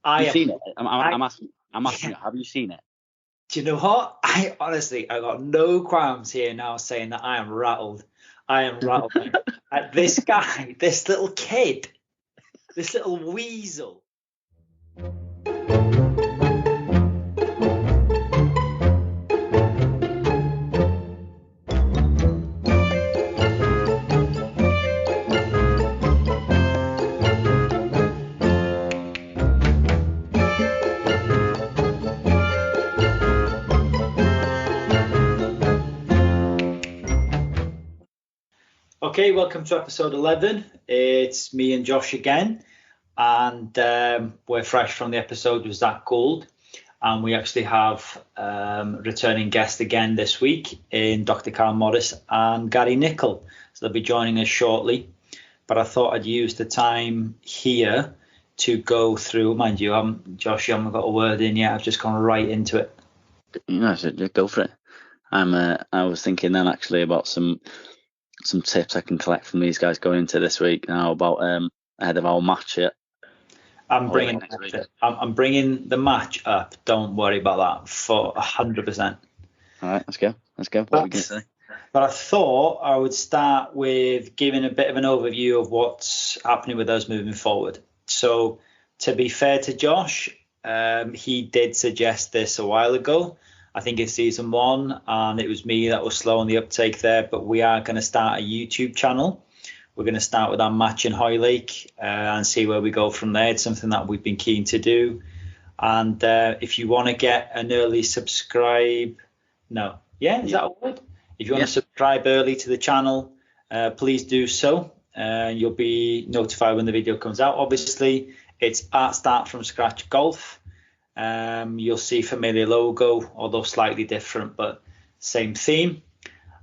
You've seen it? I'm asking Yeah. you, have you seen it? Do you know what? I got no qualms here now saying that I am rattled. I am rattled. At this guy, this little kid, this little weasel. Okay, welcome to episode 11. It's me and Josh again, and we're fresh from the episode with Zach Gould, and we actually have returning guest again this week in Dr. Karl Morris and Gary Nicol. So they'll be joining us shortly, but I thought I'd use the time here to go through, mind you, Josh, you haven't got a word in yet, I've just gone right into it. Yeah, so just go for it. I was thinking then actually about some tips I can collect from these guys going into this week now about ahead of our match here. I'm bringing the match up. Don't worry about that for 100%. All right, let's go. What are we going to say? But I thought I would start with giving a bit of an overview of what's happening with us moving forward. So to be fair to Josh, he did suggest this a while ago. I think in season 1, and it was me that was slow on the uptake there, but we are going to start a YouTube channel. We're going to start with our match in Hoylake and see where we go from there. It's something that we've been keen to do. And if you want to get an early subscribe, is that a word? If you want to subscribe early to the channel, please do so. You'll be notified when the video comes out. Obviously, it's at Start From Scratch Golf. You'll see familiar logo, although slightly different, but same theme.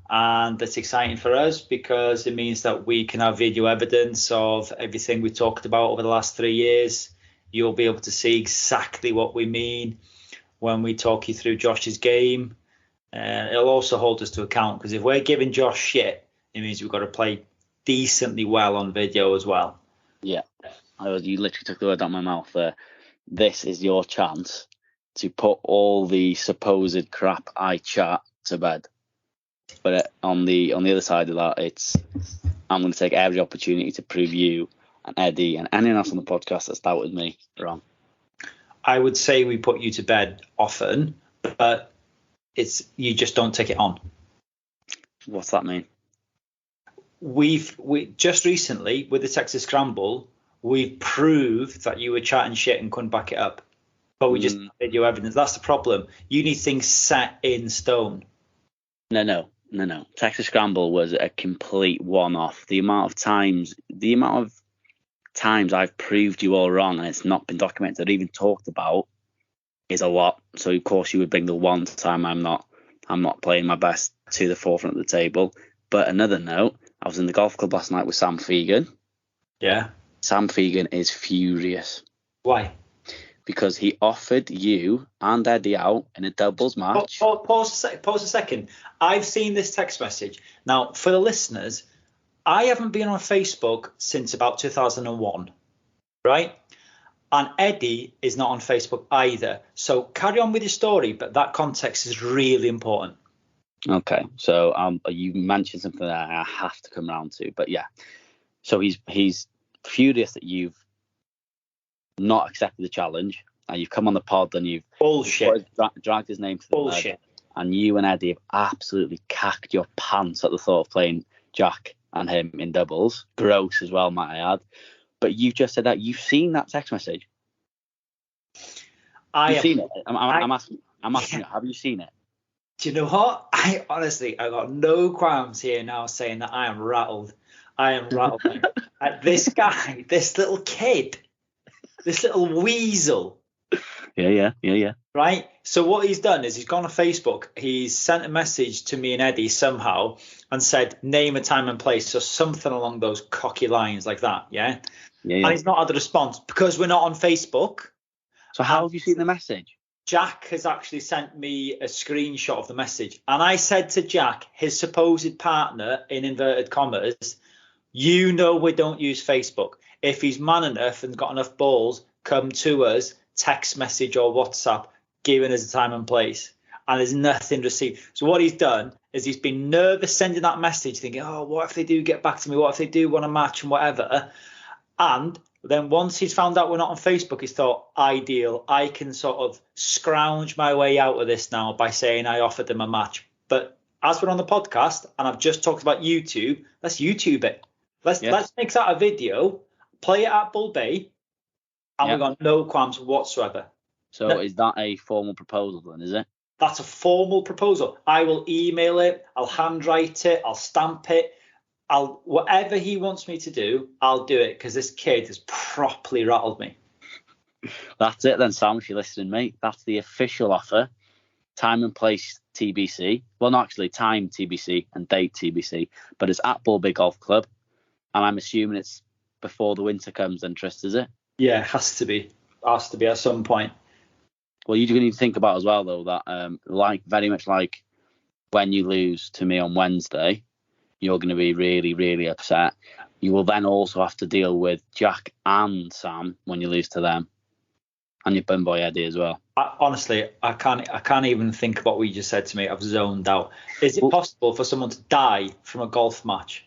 And that's exciting for us because it means that we can have video evidence of everything we talked about over the last 3 years. You'll be able to see exactly what we mean when we talk you through Josh's game. It'll also hold us to account because if we're giving Josh shit, it means we've got to play decently well on video as well. Yeah, you literally took the word out of my mouth there. This is your chance to put all the supposed crap I chat to bed. But on the other side of that, I'm going to take every opportunity to prove you and Eddie and anyone else on the podcast that's doubted me wrong. I would say we put you to bed often, but you just don't take it on. What's that mean? We just recently with the Texas Scramble, we've proved that you were chatting shit and couldn't back it up. But we just video evidence. That's the problem. You need things set in stone. No. Texas Scramble was a complete one-off. The amount of times I've proved you all wrong and it's not been documented or even talked about is a lot. So of course you would bring the one time I'm not playing my best to the forefront of the table. But another note, I was in the golf club last night with Sam Fegan. Yeah. Sam Fegan is furious. Why? Because he offered you and Eddie out in a doubles match. Pause a second. I've seen this text message. Now, for the listeners, I haven't been on Facebook since about 2001, right? And Eddie is not on Facebook either. So carry on with your story, but that context is really important. Okay, so you mentioned something that I have to come around to, but yeah. So he's furious that you've not accepted the challenge and you've come on the pod and you've dragged his name to the bullshit. And you and Eddie have absolutely cacked your pants at the thought of playing Jack and him in doubles. Gross as well, might I add. But you've just said that you've seen that text message. You've seen it. I'm asking you, have you seen it? Do you know what? I got no qualms here now saying that I am rattled. At this guy, this little kid, this little weasel. Yeah. Right? So what he's done is he's gone on Facebook. He's sent a message to me and Eddie somehow and said, name a time and place. So something along those cocky lines like that. Yeah. And he's not had a response because we're not on Facebook. So how have you seen the message? Jack has actually sent me a screenshot of the message. And I said to Jack, his supposed partner, in inverted commas, we don't use Facebook. If he's man enough and got enough balls, come to us, text message or WhatsApp giving us a time and place, and there's nothing received. So what he's done is he's been nervous sending that message, thinking, oh, what if they do get back to me? What if they do want a match and whatever? And then once he's found out we're not on Facebook, he's thought, ideal, I can sort of scrounge my way out of this now by saying I offered them a match. But as we're on the podcast and I've just talked about YouTube, let's YouTube it. Let's make that a video, play it at Bull Bay, and we've got no qualms whatsoever. So is that a formal proposal then, is it? That's a formal proposal. I will email it, I'll handwrite it, I'll stamp it. Whatever he wants me to do, I'll do it, because this kid has properly rattled me. That's it then, Sam, if you're listening, mate. That's the official offer. Time and place TBC. Well, not actually, time TBC and date TBC, but it's at Bull Bay Golf Club. And I'm assuming it's before the winter comes then, Trist, is it? Yeah, it has to be. Has to be at some point. Well, you're going to need to think about as well, though, that very much like when you lose to me on Wednesday, you're going to be really, really upset. You will then also have to deal with Jack and Sam when you lose to them, and your bum boy Eddie as well. Honestly, I can't even think about what you just said to me. I've zoned out. Is it possible for someone to die from a golf match?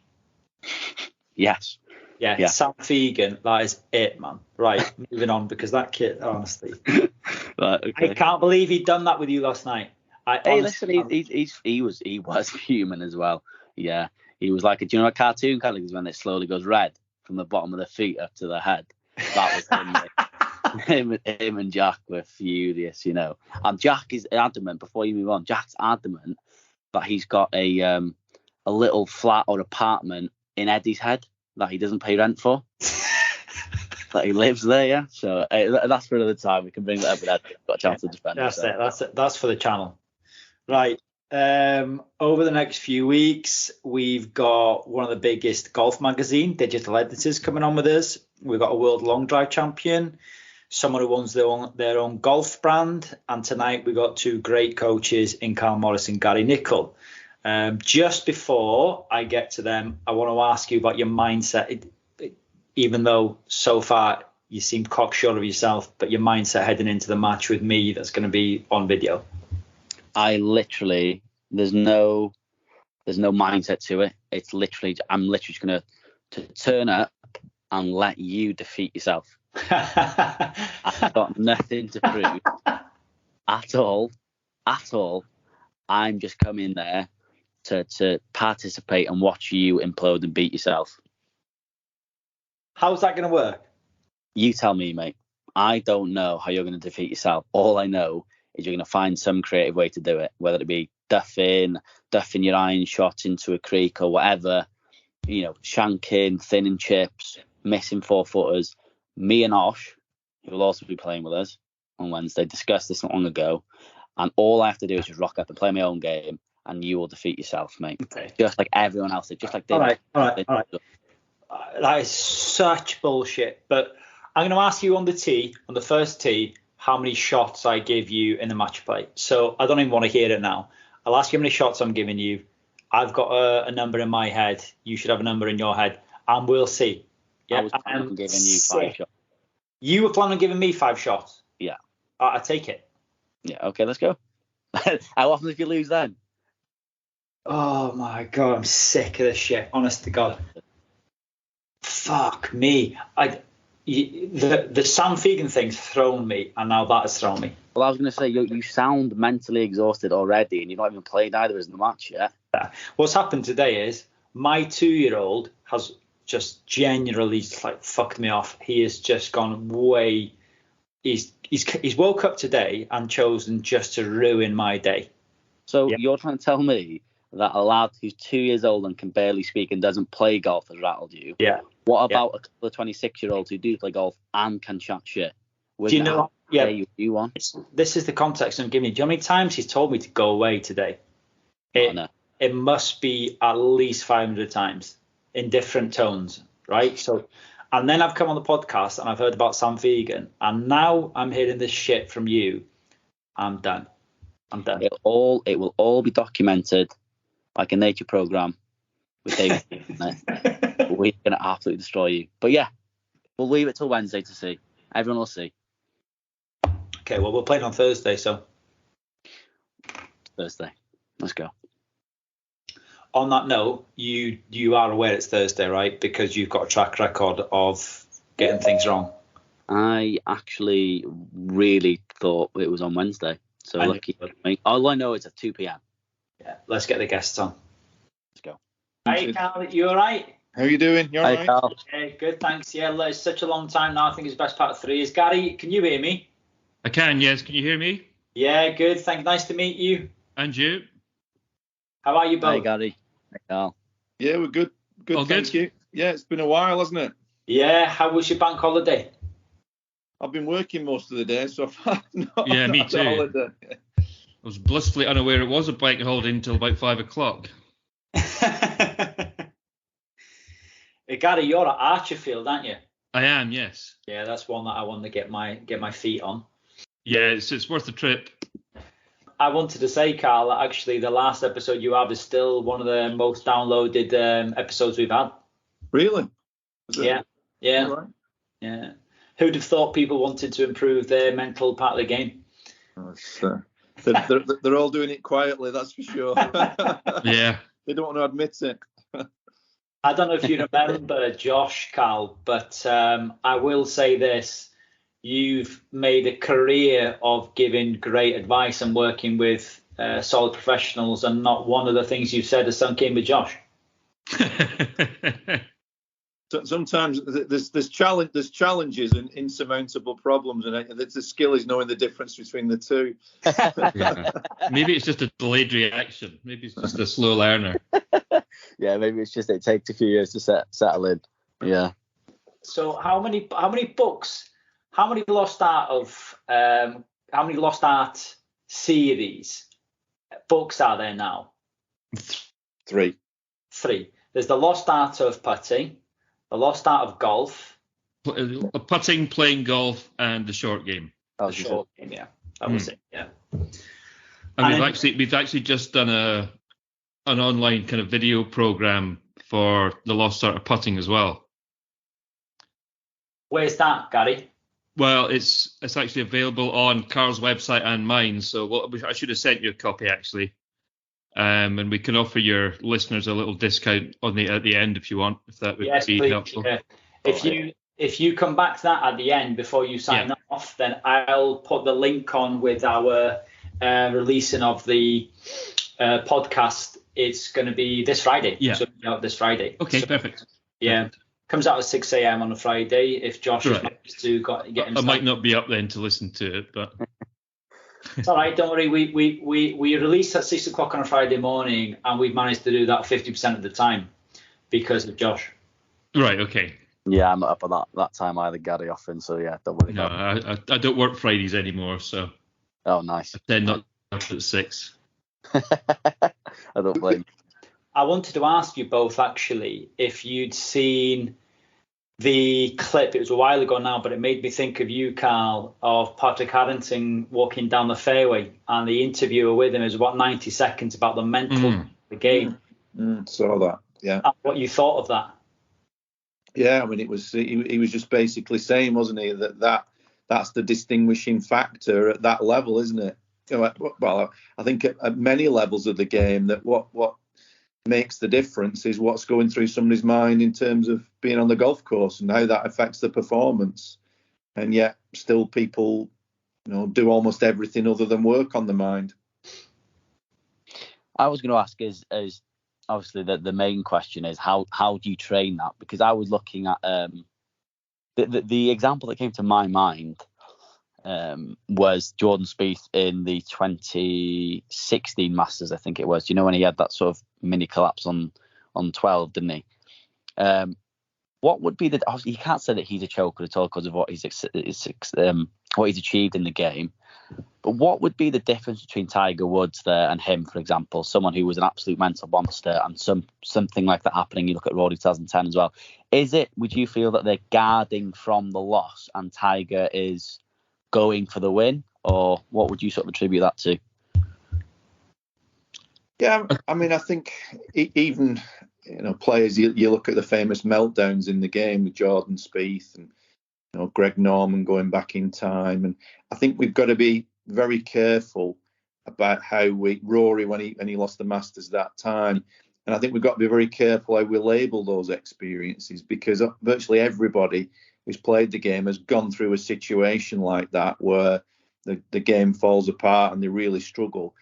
Yes. Yeah. Sam Fegan, that is it, man. Right, moving on, because that kid, honestly. Right, okay. I can't believe he'd done that with you last night. Listen, he was human as well. Yeah, he was like, do you know what cartoon characters when it slowly goes red from the bottom of the feet up to the head? That was him. Him and Jack were furious, you know. And Jack is adamant. Before you move on, Jack's adamant that he's got a little flat or apartment in Eddie's head that he doesn't pay rent for. That he lives there, yeah. So that's for another time. We can bring that up with Ed. Got a chance to defend. That's it. That's it. That's for the channel. Right. Over the next few weeks, we've got one of the biggest golf magazine digital editors coming on with us. We've got a world long drive champion, someone who owns their own golf brand, and tonight we got two great coaches in Karl Morris and Gary Nicol. Just before I get to them, I want to ask you about your mindset. Even though so far you seem cocksure of yourself, but your mindset heading into the match with me that's going to be on video. There's no mindset to it. It's literally, I'm literally just going to turn up and let you defeat yourself. I've got nothing to prove at all. I'm just coming there to participate and watch you implode and beat yourself. How's that going to work? You tell me, mate. I don't know how you're going to defeat yourself. All I know is you're going to find some creative way to do it, whether it be duffing your iron shot into a creek or whatever, you know, shanking, thinning chips, missing 4-footers. Me and Osh, who will also be playing with us on Wednesday, discussed this not long ago, and all I have to do is just rock up and play my own game, and you will defeat yourself, mate. Okay. Just like everyone else did, just like David. All right. That is such bullshit. But I'm going to ask you on the first tee, how many shots I give you in the match play. So I don't even want to hear it now. I'll ask you how many shots I'm giving you. I've got a number in my head. You should have a number in your head, and we'll see. Yeah, I was planning on giving you 5 shots. You were planning on giving me 5 shots? Yeah. I take it. Yeah, okay, let's go. How often if you lose then? Oh my God, I'm sick of this shit, honest to God. Fuck me. The Sam Fegan thing's thrown me, and now that has thrown me. Well, I was going to say, you sound mentally exhausted already, and you've not even played either of us in the match yet. What's happened today is my 2-year-old has just genuinely fucked me off. He has just gone way. He's woke up today and chosen just to ruin my day. So You're trying to tell me that a lad who's 2 years old and can barely speak and doesn't play golf has rattled you? Yeah. What about a couple of 26-year-olds who do play golf and can chat shit? Do you know? Yeah. You want? This is the context I'm giving you. Do you know how many times he's told me to go away today? It must be at least 500 times in different tones, right? So, and then I've come on the podcast and I've heard about Sam Fegan, and now I'm hearing this shit from you. I'm done. It will all be documented like a nature program with David. We're going to absolutely destroy you. But yeah, we'll leave it till Wednesday to see. Everyone will see. Okay, well, we're playing on Thursday, so. Thursday. Let's go. On that note, you are aware it's Thursday, right? Because you've got a track record of getting things wrong. I actually really thought it was on Wednesday. So lucky for me. All I know is at 2 p.m. Yeah, let's get the guests on. Let's go. Hey, Karl, you all right? How are you doing? You all right? Karl. Yeah, good, thanks. Yeah, it's such a long time now. I think it's best part of 3 years. Gary, can you hear me? I can, yes. Can you hear me? Yeah, good. Thanks. Nice to meet you. And you? How are you both? Hi, Gary. Hi, Karl. Yeah, we're good. Good, All thank good? you. Yeah, it's been a while, hasn't it? Yeah, how was your bank holiday? I've been working most of the day, so I've not Yeah, me had a too. holiday. I was blissfully unaware it was a bank holiday until about 5 o'clock. Gary, you're at Archerfield, aren't you? I am, yes. Yeah, that's one that I want to get my feet on. Yeah, it's worth the trip. I wanted to say, Karl, that actually the last episode you have is still one of the most downloaded episodes we've had. Really? Yeah. All right. Yeah. Who'd have thought people wanted to improve their mental part of the game? They're all doing it quietly, that's for sure. Yeah. They don't want to admit it. I don't know if you remember Josh, Karl, but I will say this. You've made a career of giving great advice and working with solid professionals, and not one of the things you've said has sunk in with Josh. So sometimes there's challenges and insurmountable problems, and the skill is knowing the difference between the two. Yeah. Maybe it's just a delayed reaction. Maybe it's just a slow learner. Yeah, maybe it's just it takes a few years to settle in. Yeah. So how many books? How many Lost Art series books are there now? 3. 3. There's the Lost Art of Putting, the Lost Art of Golf. Putting, playing golf, and the short game. The short game, yeah. That was it, yeah. And we've actually just done an online kind of video program for the Lost Art of Putting as well. Where's that, Gary? Well, it's actually available on Karl's website and mine. So I should have sent you a copy actually, and we can offer your listeners a little discount at the end if you want, if that would be please, helpful. Yeah. If you come back to that at the end before you sign off, then I'll put the link on with our releasing of the podcast. It's going to be this Friday. Yeah. So this Friday. Okay, perfect. Yeah. Perfect. Comes out at 6 a.m. on a Friday. If Josh has managed to get him. I might not be up then to listen to it, but it's all right. Don't worry. We release at 6 o'clock on a Friday morning, and we've managed to do that 50% of the time because of Josh. Right. Okay. Yeah, I'm not up at that time either, Gary, often. So yeah, don't worry. No, I don't work Fridays anymore, so. Oh, nice. I tend not up at 6. I don't blame. I wanted to ask you both actually if you'd seen the clip. It was a while ago now, but it made me think of you, Karl, of Patrick Harrington walking down the fairway, and the interviewer with him is about 90 seconds about the mental of the game. Saw that. Yeah. And what you thought of that? Yeah, I mean, it was he was just basically saying, wasn't he, that's the distinguishing factor at that level, isn't it? You know, well, I think at many levels of the game that what makes the difference is what's going through somebody's mind in terms of being on the golf course and how that affects the performance. And yet still people, do almost everything other than work on the mind. I was going to ask is obviously the main question is how do you train that? Because I was looking at the example that came to my mind was Jordan Spieth in the 2016 Masters, I think it was. When he had that sort of mini collapse on 12, didn't he? What would be obviously you can't say that he's a choker at all because of what he's achieved in the game. But what would be the difference between Tiger Woods there and him, for example, someone who was an absolute mental monster, and something like that happening? You look at Rory 2010 as well. Would you feel that they're guarding from the loss and Tiger is going for the win, or what would you sort of attribute that to? Yeah, I mean, I think even players, you look at the famous meltdowns in the game with Jordan Spieth, and Greg Norman going back in time. And I think we've got to be very careful about how Rory, when he lost the Masters that time, and I think we've got to be very careful how we label those experiences, because virtually everybody who's played the game has gone through a situation like that where the game falls apart and they really struggle.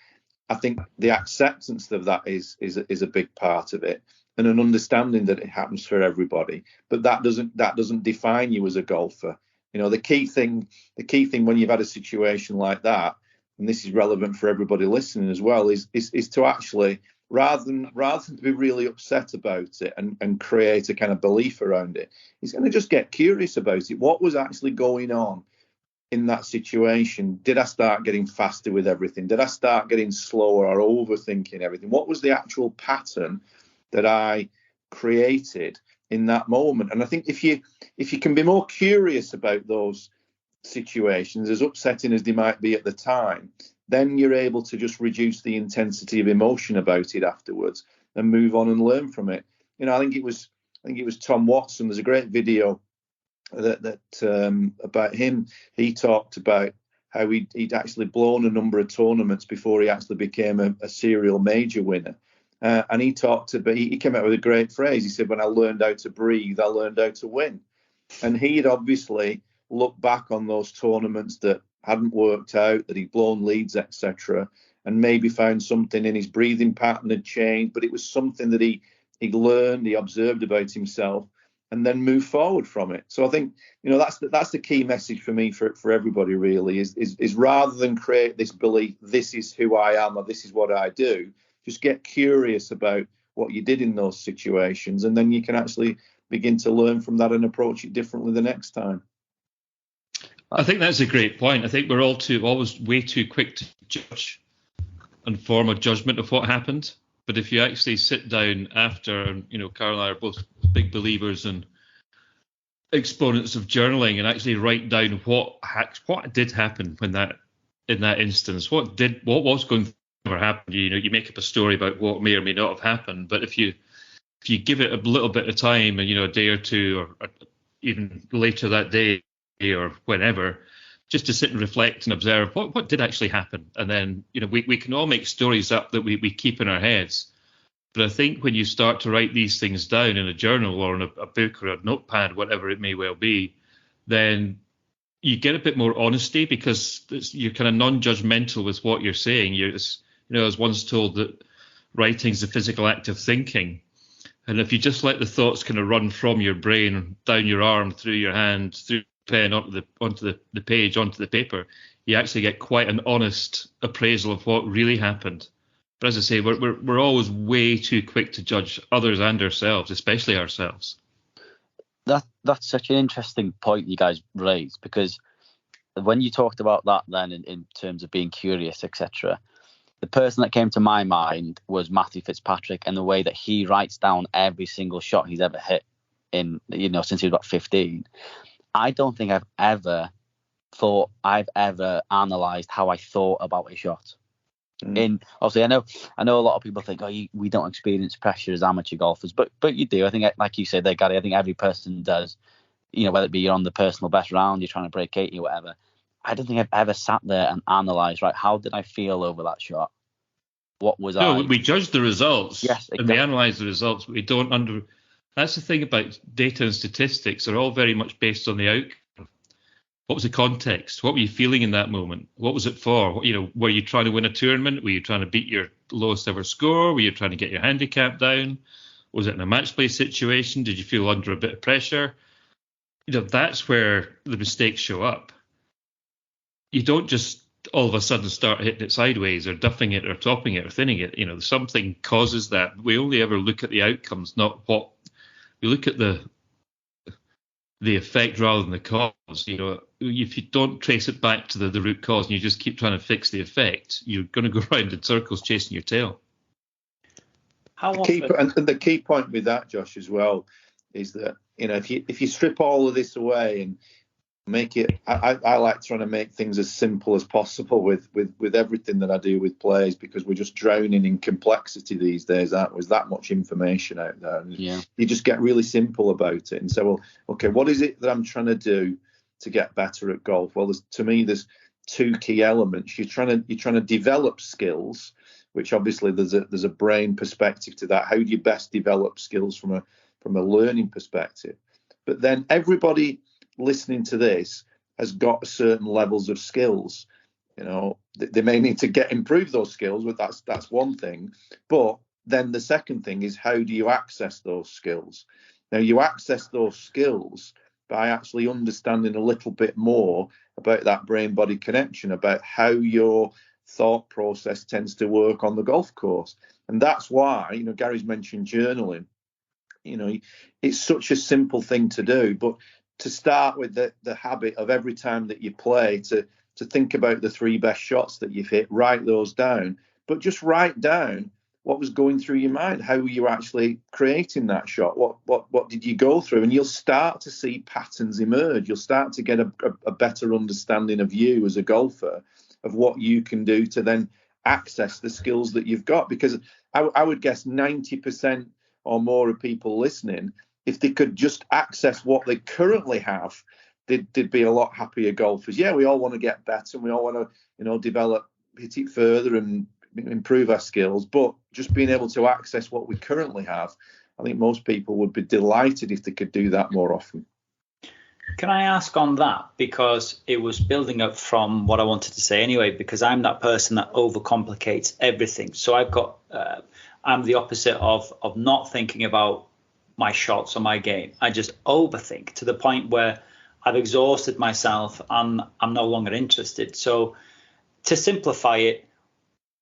I think the acceptance of that is a big part of it, and an understanding that it happens for everybody. But that doesn't define you as a golfer. The key thing when you've had a situation like that, and this is relevant for everybody listening as well, is to actually, rather than be really upset about it and create a kind of belief around it, he's going to just get curious about it. What was actually going on in that situation? Did I start getting faster with everything? Did I start getting slower or overthinking everything? What was the actual pattern that I created in that moment? And I think if you can be more curious about those situations, as upsetting as they might be at the time, then you're able to just reduce the intensity of emotion about it afterwards and move on and learn from it. I think it was Tom Watson. There's a great video that about him. He talked about how he'd actually blown a number of tournaments before he actually became a serial major winner. And he came out with a great phrase. He said, "When I learned how to breathe, I learned how to win." And he'd obviously looked back on those tournaments that hadn't worked out, that he'd blown leads, etc., and maybe found something in his breathing pattern had changed, but it was something that he learned, he observed about himself, and then moved forward from it. So I think that's the key message for me for everybody really is rather than create this belief, this is who I am or this is what I do, just get curious about what you did in those situations, and then you can actually begin to learn from that and approach it differently the next time. I think that's a great point. I think we're always way too quick to judge and form a judgment of what happened. But if you actually sit down after, and Karl and I are both big believers and exponents of journaling, and actually write down what did happen in that instance, what was going to happen. You make up a story about what may or may not have happened. But if you give it a little bit of time, and a day or two, or even later that day or whenever, just to sit and reflect and observe what did actually happen. And then, we can all make stories up that we keep in our heads. But I think when you start to write these things down in a journal or in a book or a notepad, whatever it may well be, then you get a bit more honesty, because you're kind of non-judgmental with what you're saying. I was once told that writing's the physical act of thinking. And if you just let the thoughts kind of run from your brain, down your arm, through your hand, through pen, onto the page, onto the paper, you actually get quite an honest appraisal of what really happened. But as I say, we're always way too quick to judge others and ourselves, especially ourselves. That's such an interesting point you guys raised, because when you talked about that then in terms of being curious, etc., the person that came to my mind was Matthew Fitzpatrick, and the way that he writes down every single shot he's ever hit since he was about 15. I don't think I've ever analysed how I thought about a shot. Obviously, I know a lot of people think, we don't experience pressure as amateur golfers, but you do. I think, like you said there, Gary, I think every person does. Whether it be you're on the personal best round, you're trying to break 80 or whatever. I don't think I've ever sat there and analysed, right, how did I feel over that shot? What was I? No, we judge the results. Yes, exactly. And we analyse the results. We don't That's the thing about data and statistics. They're all very much based on the outcome. What was the context? What were you feeling in that moment? What was it for? Were you trying to win a tournament? Were you trying to beat your lowest ever score? Were you trying to get your handicap down? Was it in a match play situation? Did you feel under a bit of pressure? That's where the mistakes show up. You don't just all of a sudden start hitting it sideways or duffing it or topping it or thinning it. Something causes that. We only ever look at the outcomes, not what we look at the effect rather than the cause. If you don't trace it back to the root cause and you just keep trying to fix the effect, you're going to go round in circles chasing your tail. The key point with that, Josh, as well, is that if you strip all of this away and make it, I like trying to make things as simple as possible with everything that I do with players, because we're just drowning in complexity these days, aren't we? There's that much information out there. And you just get really simple about it and say, well, okay, what is it that I'm trying to do? to get better at golf? Well, to me, there's two key elements. You're trying to develop skills, which obviously there's a brain perspective to that. How do you best develop skills from a learning perspective? But then everybody listening to this has got certain levels of skills. They may need to improve those skills, but that's one thing. But then the second thing is, how do you access those skills? Now, you access those skills by actually understanding a little bit more about that brain-body connection, about how your thought process tends to work on the golf course. And that's why, Gary's mentioned journaling. It's such a simple thing to do, but to start with the habit of every time that you play to think about the 3 best shots that you've hit, write those down, but just write down what was going through your mind, how were you actually creating that shot, what did you go through, and you'll start to see patterns emerge. You'll start to get a better understanding of you as a golfer, of what you can do to then access the skills that you've got. Because I would guess 90% or more of people listening, if they could just access what they currently have, they'd be a lot happier golfers. Yeah, we all want to get better and we all want to, develop, hit it further and improve our skills, but just being able to access what we currently have, I think most people would be delighted if they could do that more often. Can I ask on that? Because it was building up from what I wanted to say anyway, because I'm that person that overcomplicates everything. So I'm the opposite of not thinking about my shots or my game. I just overthink to the point where I've exhausted myself and I'm no longer interested. So to simplify it,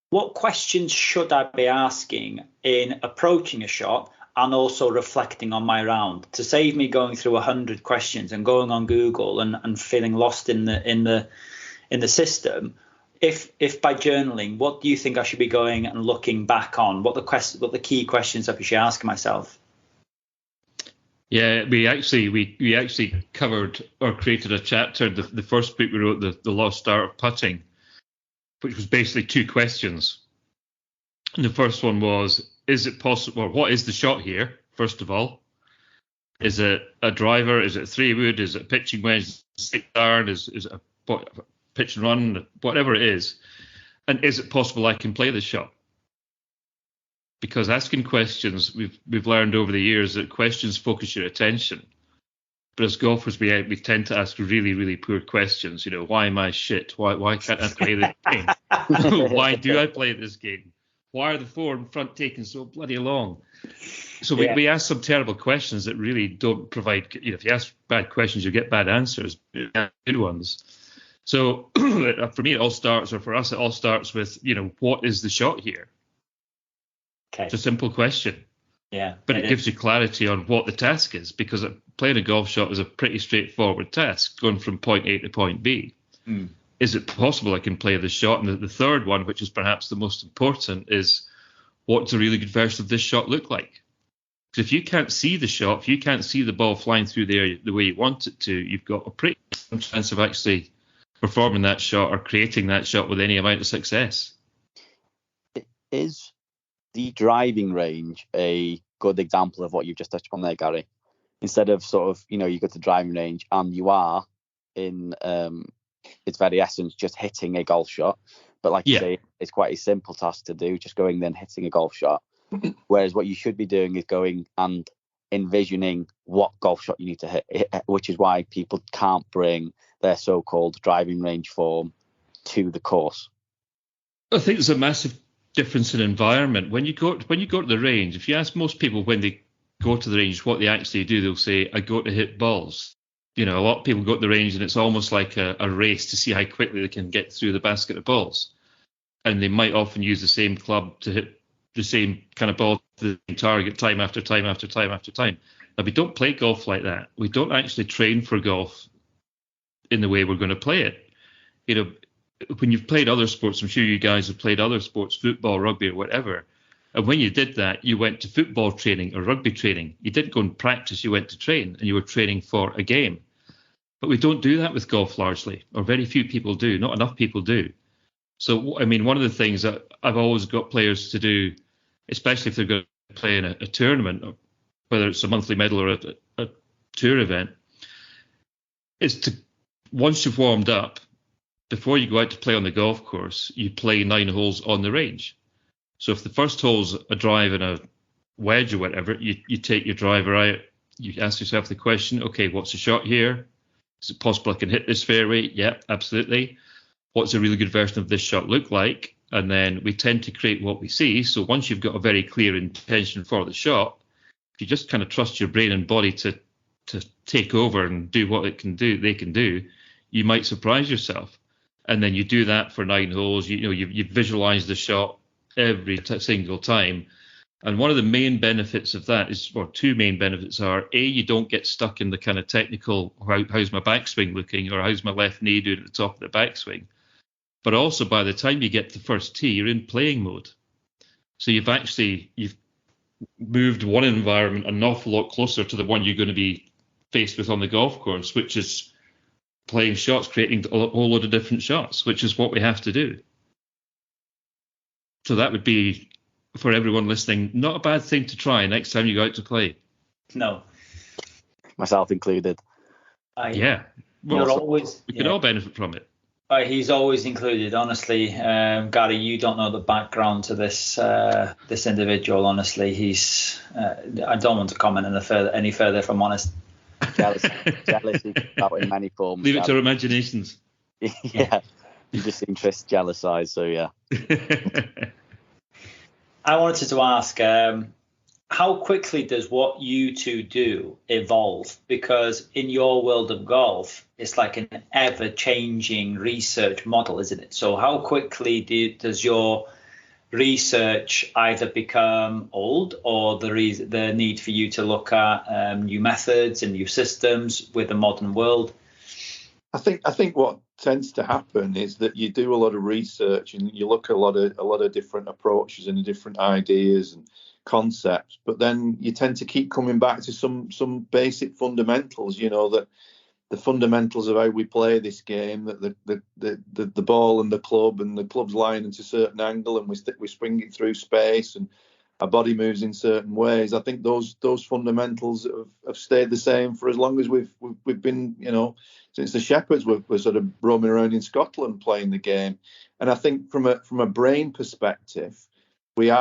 what questions should I be asking in approaching a shot and also reflecting on my round to save me going through 100 questions and going on Google and feeling lost in the system? If by journaling, what do you think I should be going and looking back on? What the key questions I should ask myself? Yeah, we actually covered or created a chapter. The first book we wrote, the Lost Art of Putting, which was basically 2 questions. And the first one was, is it possible, or what is the shot here, first of all? Is it a driver? Is it a 3-wood? Is it a pitching wedge? Is it iron? Is it a pitch and run? Whatever it is. And is it possible I can play the shot? Because asking questions, we've learned over the years that questions focus your attention. But as golfers, we tend to ask really, really poor questions. Why am I shit? Why can't I play this game? Why do I play this game? Why are the 4 in front taking so bloody long? So we ask some terrible questions that really don't provide. If you ask bad questions, you get bad answers, good ones. So for me, it all starts, or for us, it all starts with, what is the shot here? Okay. It's a simple question. Yeah, but it gives you clarity on what the task is, because playing a golf shot is a pretty straightforward task, going from point A to point B. Is it possible I can play the shot? And the third one, which is perhaps the most important, is what does a really good version of this shot look like? Because if you can't see the shot, if you can't see the ball flying through the air the way you want it to, you've got a pretty good chance of actually performing that shot or creating that shot with any amount of success. Is the driving range a good example of what you've just touched on there, Gary? Instead of sort of, you go to the driving range and you are in its very essence just hitting a golf shot, but like you say, it's quite a simple task to do, just going then hitting a golf shot. Whereas what you should be doing is going and envisioning what golf shot you need to hit, which is why people can't bring their so-called driving range form to the course. I think there's a massive difference in environment. When you go to the range, if you ask most people when they go to the range what they actually do, they'll say, I go to hit balls. A lot of people go to the range and it's almost like a race to see how quickly they can get through the basket of balls. And they might often use the same club to hit the same kind of ball to the target time after time after time after time. Now, we don't play golf like that. We don't actually train for golf in the way we're going to play it. When you've played other sports, I'm sure you guys have played other sports, football, rugby, or whatever. And when you did that, you went to football training or rugby training. You didn't go and practice, you went to train, and you were training for a game. But we don't do that with golf largely, or very few people do. Not enough people do. So, one of the things that I've always got players to do, especially if they're going to play in a tournament, or whether it's a monthly medal or a tour event, is to once you've warmed up, before you go out to play on the golf course, you play 9 holes on the range. So if the first hole's a drive and a wedge or whatever, you take your driver out, you ask yourself the question, okay, what's the shot here? Is it possible I can hit this fairway? Yep, absolutely. What's a really good version of this shot look like? And then we tend to create what we see. So once you've got a very clear intention for the shot, if you just kind of trust your brain and body to take over and do what they can do, you might surprise yourself. And then you do that for 9 holes. You visualize the shot every single time. And one of the main benefits of that is, or two main benefits are, A, you don't get stuck in the kind of technical, how's my backswing looking, or how's my left knee doing at the top of the backswing. But also, by the time you get to first tee, you're in playing mode. So you've moved one environment an awful lot closer to the one you're going to be faced with on the golf course, which is playing shots, creating a whole load of different shots, which is what we have to do. So that would be, for everyone listening, not a bad thing to try next time you go out to play. No. Myself included. Yeah. Well, we can all benefit from it. He's always included, honestly. Gary, you don't know the background to this individual, honestly. He's I don't want to comment any further, if I'm honest. Jealousy out in many forms. Leave it to our imaginations. Yeah. You just seem jealous eyes, so yeah. I wanted to ask, how quickly does what you two do evolve? Because in your world of golf, it's like an ever-changing research model, isn't it? So how quickly does your research either become old, or the need for you to look at new methods and new systems with the modern world? I think what tends to happen is that you do a lot of research and you look at a lot of different approaches and different ideas and concepts, but then you tend to keep coming back to some basic fundamentals. That the fundamentals of how we play this game, that the ball and the club's lying at a certain angle, and we swing it through space, and our body moves in certain ways. I think those fundamentals have stayed the same for as long as we've been, since the Shepherds were sort of roaming around in Scotland playing the game. And I think from a brain perspective, we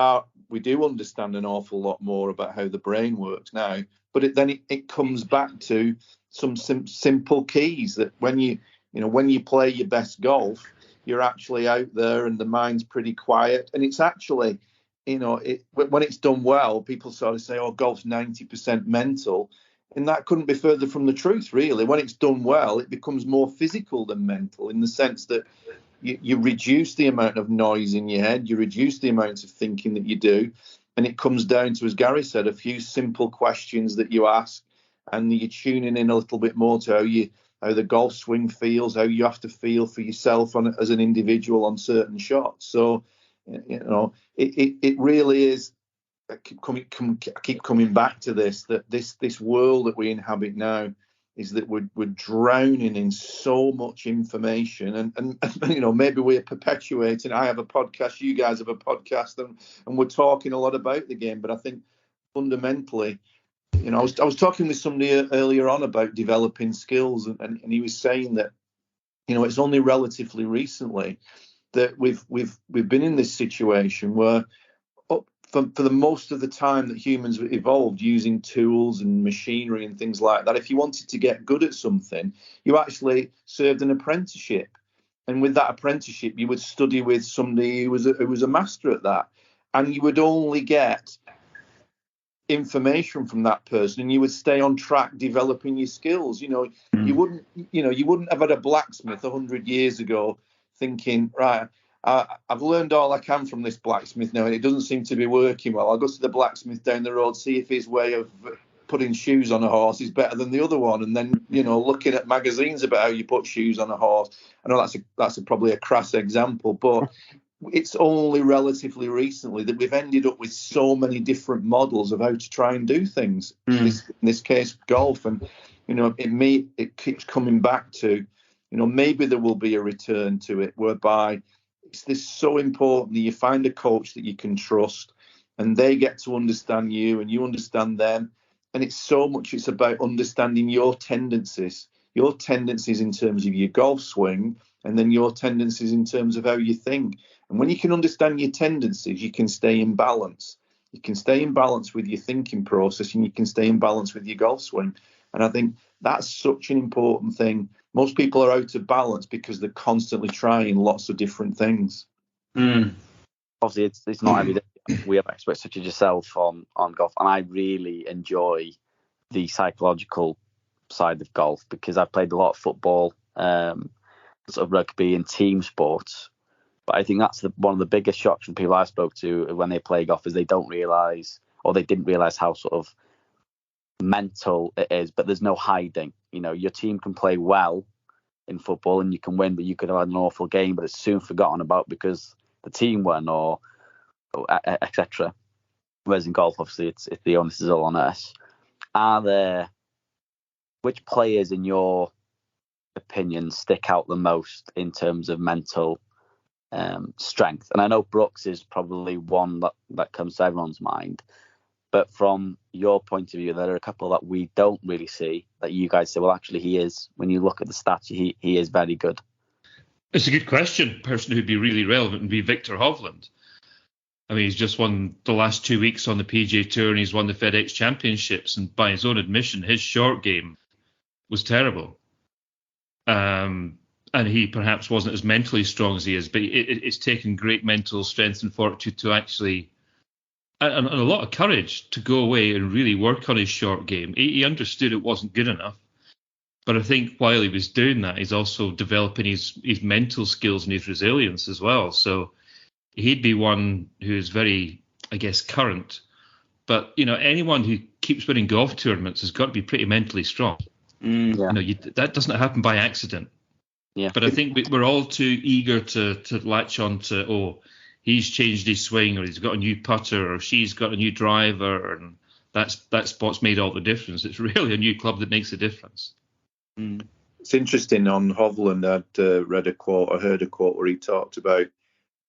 do understand an awful lot more about how the brain works now. But it comes back to some simple keys that when you play your best golf, you're actually out there and the mind's pretty quiet. And it's actually, when it's done well, people sort of say, oh, golf's 90% mental. And that couldn't be further from the truth, really. When it's done well, it becomes more physical than mental, in the sense that you reduce the amount of noise in your head, you reduce the amount of thinking that you do. And it comes down to, as Gary said, a few simple questions that you ask, and you're tuning in a little bit more to how the golf swing feels, how you have to feel for yourself as an individual on certain shots. So, it really is. I keep coming back to this, that this world that we inhabit now is that we're drowning in so much information, and maybe we're perpetuating. I have a podcast, you guys have a podcast, and we're talking a lot about the game, but I think fundamentally, I was talking with somebody earlier on about developing skills, and he was saying that it's only relatively recently that we've been in this situation where for the most of the time that humans evolved using tools and machinery and things like that, if you wanted to get good at something, you actually served an apprenticeship. And with that apprenticeship, you would study with somebody who was a master at that. And you would only get information from that person, and you would stay on track developing your skills. You wouldn't have had a blacksmith 100 years ago thinking, right, I've learned all I can from this blacksmith now, and it doesn't seem to be working well. I'll go to the blacksmith down the road, see if his way of putting shoes on a horse is better than the other one, and then looking at magazines about how you put shoes on a horse. I know that's probably a crass example, but it's only relatively recently that we've ended up with so many different models of how to try and do things. In this case, golf, and it keeps coming back to maybe there will be a return to it whereby it's so important that you find a coach that you can trust, and they get to understand you and you understand them. And it's about understanding your tendencies. your tendencies in terms of your golf swing, and then your tendencies in terms of how you think. And when you can understand your tendencies, you can stay in balance. You can stay in balance with your thinking process, and you can stay in balance with your golf swing. And I think that's such an important thing. Most people are out of balance because they're constantly trying lots of different things. Obviously, it's not every day we have experts such as yourself on golf, and I really enjoy the psychological side of golf because I've played a lot of football, sort of rugby and team sports. But I think that's one of the biggest shocks from people I spoke to when they play golf is they don't realise, or they didn't realise how sort of mental it is. But there's no hiding. You know, your team can play well in football and you can win, but you could have had an awful game, but it's soon forgotten about because the team won or etc. Whereas in golf, obviously, it's the onus is all on us. Which players, in your opinion, stick out the most in terms of mental strength? And I know Brooks is probably one that comes to everyone's mind, but from your point of view, there are a couple that we don't really see that you guys say, well, actually, he is. When you look at the stats, he is very good. It's a good question. Person who'd be really relevant would be Viktor Hovland. I mean, he's just won the last 2 weeks on the PGA Tour and he's won the FedEx Championships. And by his own admission, his short game was terrible. And he perhaps wasn't as mentally strong as he is, but it's taken great mental strength and fortitude to actually, and a lot of courage to go away and really work on his short game. He understood it wasn't good enough. But I think while he was doing that, he's also developing his mental skills and his resilience as well. So he'd be one who's very, I guess, current. But, you know, anyone who keeps winning golf tournaments has got to be pretty mentally strong. Yeah. You know, that doesn't happen by accident. Yeah. But I think we're all too eager to latch on to, oh, he's changed his swing or he's got a new putter or she's got a new driver and that's what's made all the difference. It's really a new club that makes a difference. It's interesting on Hovland. I'd read a quote, I heard a quote where he talked about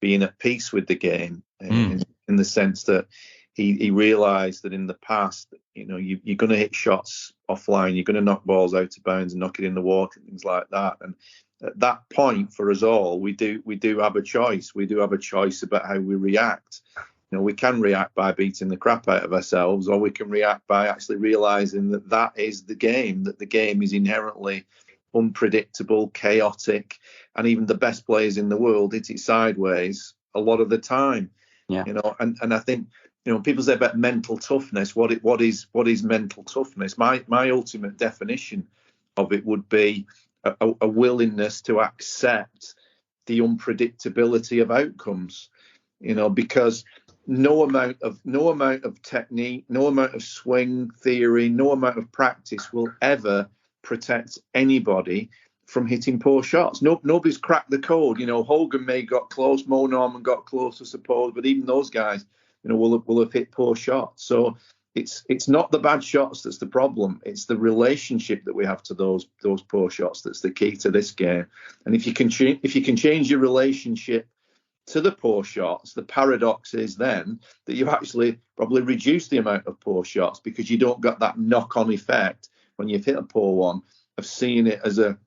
being at peace with the game in the sense that he realised that in the past, you know, you're going to hit shots offline, you're going to knock balls out of bounds and knock it in the water and things like that. And at that point, for us all, we do have a choice. We do have a choice about how we react. You know, we can react by beating the crap out of ourselves, or we can react by actually realising that is the game, that the game is inherently unpredictable, chaotic, and even the best players in the world hit it sideways a lot of the time. Yeah. You know, and I think, you know, when people say about mental toughness, what is mental toughness? My ultimate definition of it would be a willingness to accept the unpredictability of outcomes. You know, because no amount of technique, no amount of swing theory, no amount of practice will ever protect anybody from hitting poor shots. Nobody's cracked the code. You know, Hogan may got close, Mo Norman got close, I suppose, but even those guys, you know, will have hit poor shots. So it's not the bad shots that's the problem. It's the relationship that we have to those poor shots that's the key to this game. And if you can change your relationship to the poor shots, the paradox is then that you actually probably reduce the amount of poor shots because you don't get that knock-on effect when you've hit a poor one of seeing it as a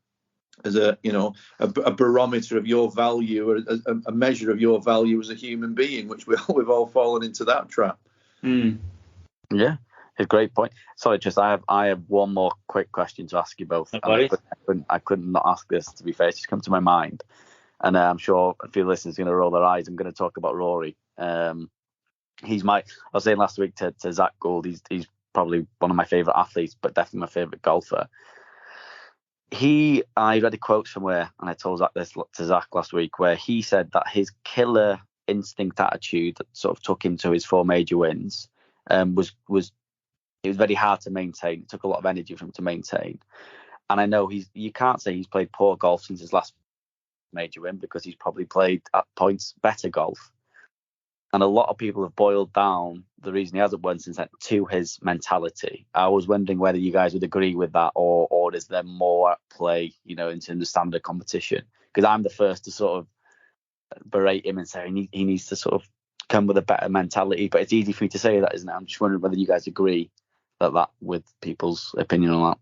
you know, a barometer of your value, or a measure of your value as a human being, which we've all fallen into that trap. Yeah, a great point. Sorry, just I have one more quick question to ask you both. I couldn't not ask this, to be fair. It's just come to my mind, and I'm sure a few listeners are going to roll their eyes. I'm going to talk about Rory. I was saying last week to Zach Gould, he's probably one of my favourite athletes, but definitely my favourite golfer. I read a quote somewhere, and I told Zach this to Zach last week, where he said that his killer instinct attitude that sort of took him to his 4 major wins was very hard to maintain. It took a lot of energy for him to maintain. And I know you can't say he's played poor golf since his last major win, because he's probably played at points better golf. And a lot of people have boiled down the reason he hasn't won since then to his mentality. I was wondering whether you guys would agree with that, or is there more at play, you know, in terms of standard competition? Because I'm the first to sort of berate him and say he needs to sort of come with a better mentality. But it's easy for me to say that, isn't it? I'm just wondering whether you guys agree that with people's opinion on